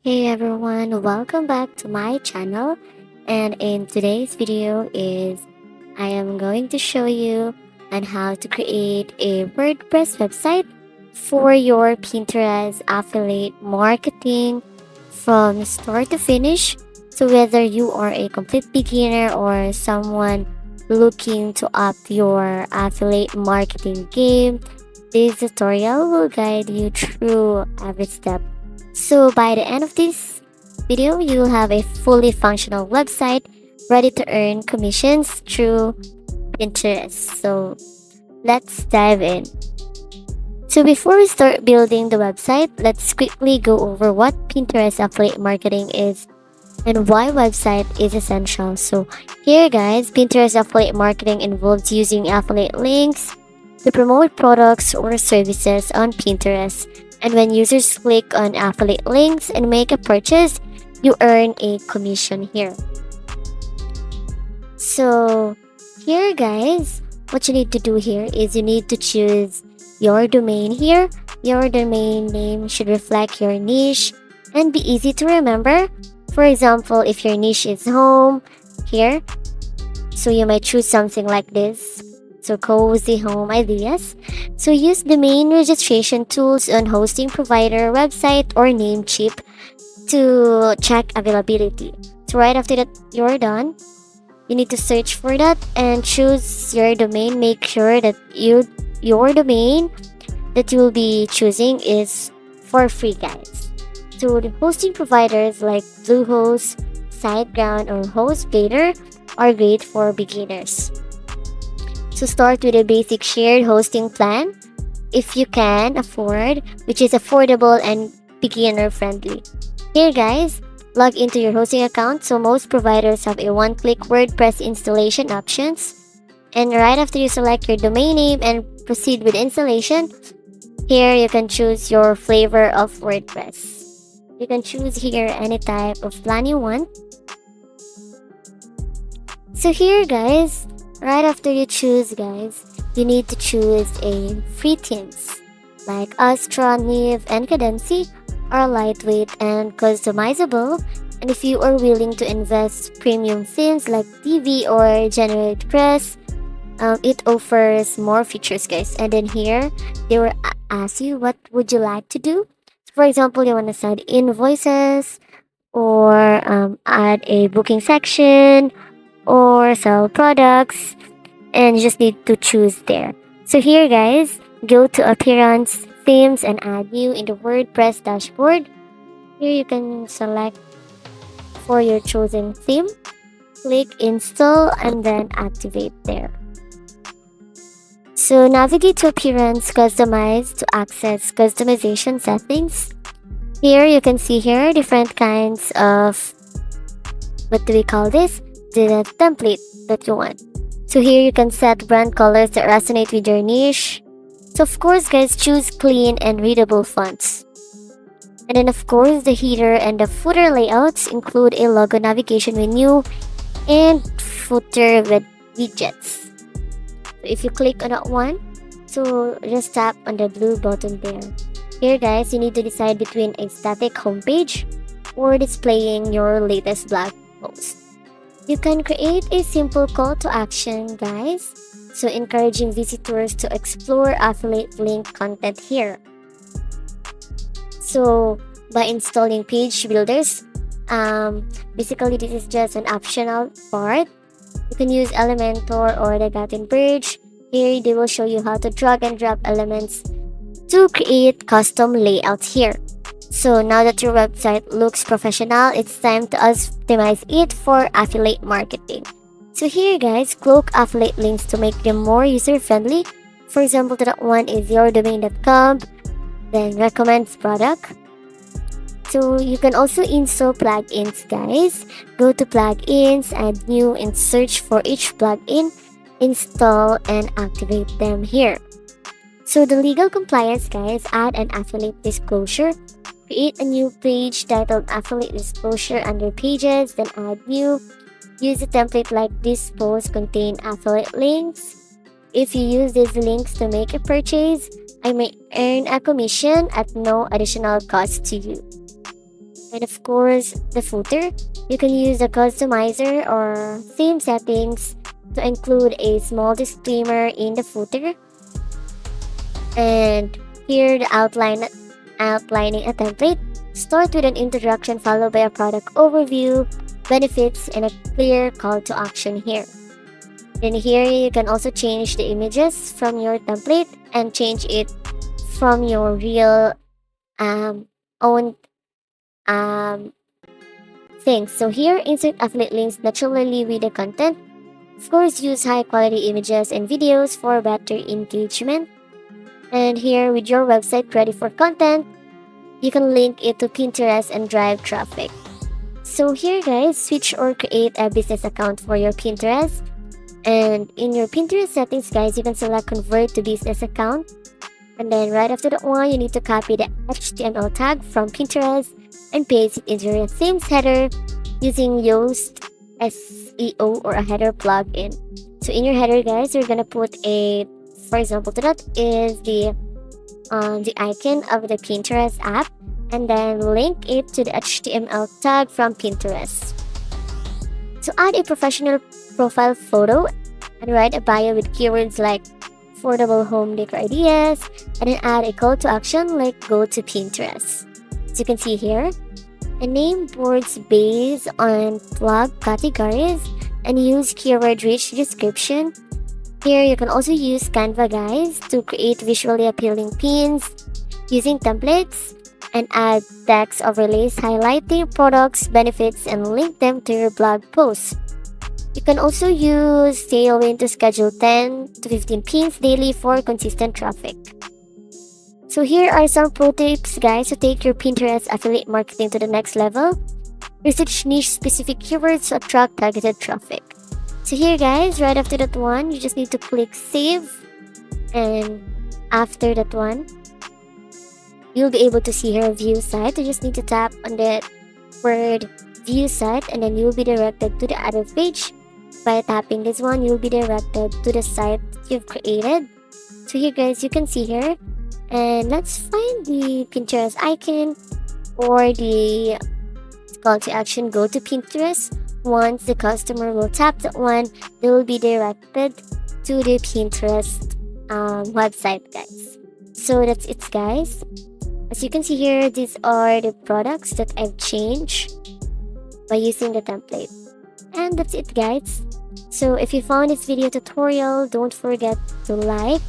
Hey everyone, welcome back to my channel. And in today's video I am going to show you on how to create a WordPress website for your Pinterest affiliate marketing from start to finish. So whether you are a complete beginner or someone looking to up your affiliate marketing game, this tutorial will guide you through every step. So by the end of this video, you will have a fully functional website ready to earn commissions through Pinterest. So let's dive in. So before we start building the website, let's quickly go over what Pinterest affiliate marketing is and why website is essential. So here guys, Pinterest affiliate marketing involves using affiliate links to promote products or services on Pinterest. And when users click on affiliate links and make a purchase, you earn a commission here. So here guys, what you need to do here is you need to choose your domain here. Your domain name should reflect your niche and be easy to remember. For example, if your niche is home here, so you might choose something like this. So cozy home ideas. So use domain registration tools on hosting provider, website, or Namecheap to check availability. So right after that you're done, you need to search for that and choose your domain. Make sure that your domain that you will be choosing is for free, guys. So the hosting providers like Bluehost, SiteGround, or HostGator are great for beginners. So start with a basic shared hosting plan if you can afford, which is affordable and beginner friendly. Here guys, log into your hosting account. So most providers have a one-click WordPress installation options. And right after you select your domain name and proceed with installation, here you can choose your flavor of WordPress. You can choose here any type of plan you want. So here guys, right after you choose guys, you need to choose a free themes like Astra, Neve, and Cadence are lightweight and customizable. And if you are willing to invest premium themes like TV or Generate Press, it offers more features guys. And then here they will ask you what would you like to do. For example, you want to send invoices or add a booking section or sell products, and you just need to choose there. So here guys, go to appearance, themes, and add new in the WordPress dashboard. Here you can select for your chosen theme, click install, and then activate there. So navigate to appearance, customize to access customization settings. Here you can see here different kinds of, what do we call this? The template that you want. So here you can set brand colors that resonate with your niche. So of course guys, choose clean and readable fonts. And then of course the header and the footer layouts include a logo navigation menu and footer with widgets. So if you click on that one, so just tap on the blue button there. Here guys, you need to decide between a static homepage or displaying your latest blog post. You can create a simple call to action guys, so encouraging visitors to explore affiliate link content here. So by installing page builders, basically this is just an optional part. You can use Elementor or the Gutenberg. Here they will show you how to drag and drop elements to create custom layouts here. So now that your website looks professional, it's time to optimize it for affiliate marketing. So here guys, cloak affiliate links to make them more user friendly. For example, that one is yourdomain.com, then recommends product. So you can also install plugins guys. Go to plugins, add new, and search for each plugin, install and activate them here. So the legal compliance guys, add an affiliate disclosure. Create a new page titled Affiliate Disclosure under Pages, then add new. Use a template like this post contain affiliate links. If you use these links to make a purchase, I may earn a commission at no additional cost to you. And of course, the footer. You can use the customizer or theme settings to include a small disclaimer in the footer. And here the outlining a template. Start with an introduction followed by a product overview, benefits, and a clear call to action here. Then here you can also change the images from your template and change it from your real own um, things. So here, insert affiliate links naturally with the content. Of course, use high quality images and videos for better engagement. And here, with your website ready for content, you can link it to Pinterest and drive traffic. So here, guys, switch or create a business account for your Pinterest. And in your Pinterest settings, guys, you can select convert to business account. And then right after that one, you need to copy the HTML tag from Pinterest and paste it into your themes header using Yoast SEO or a header plugin. So in your header, guys, you're gonna put a, for example, to that is the icon of the Pinterest app, and then link it to the HTML tag from Pinterest. So add a professional profile photo and write a bio with keywords like affordable home decor ideas, and then add a call to action like go to Pinterest. As you can see here, and name boards based on blog categories and use keyword rich description. Here you can also use Canva, guys, to create visually appealing pins using templates and add text overlays highlighting products, benefits, and link them to your blog posts. You can also use Tailwind to schedule 10 to 15 pins daily for consistent traffic. So here are some pro tips, guys, to take your Pinterest affiliate marketing to the next level. Research niche specific keywords to attract targeted traffic. So here, guys, right after that one, you just need to click save, and after that one, you'll be able to see here view site. You just need to tap on the word view site, and then you'll be directed to the other page. By tapping this one, you'll be directed to the site you've created. So here, guys, you can see here, and let's find the Pinterest icon or the call to action go to Pinterest. Once the customer will tap that one, they will be directed to the Pinterest website, guys. So that's it, guys. As you can see here, these are the products that I've changed by using the template. And that's it, guys. So if you found this video tutorial, don't forget to like,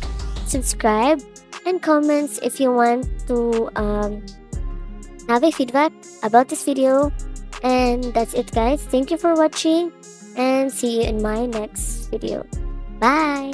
subscribe, and comments if you want to have a feedback about this video. And that's it, guys. Thank you for watching, and see you in my next video. Bye!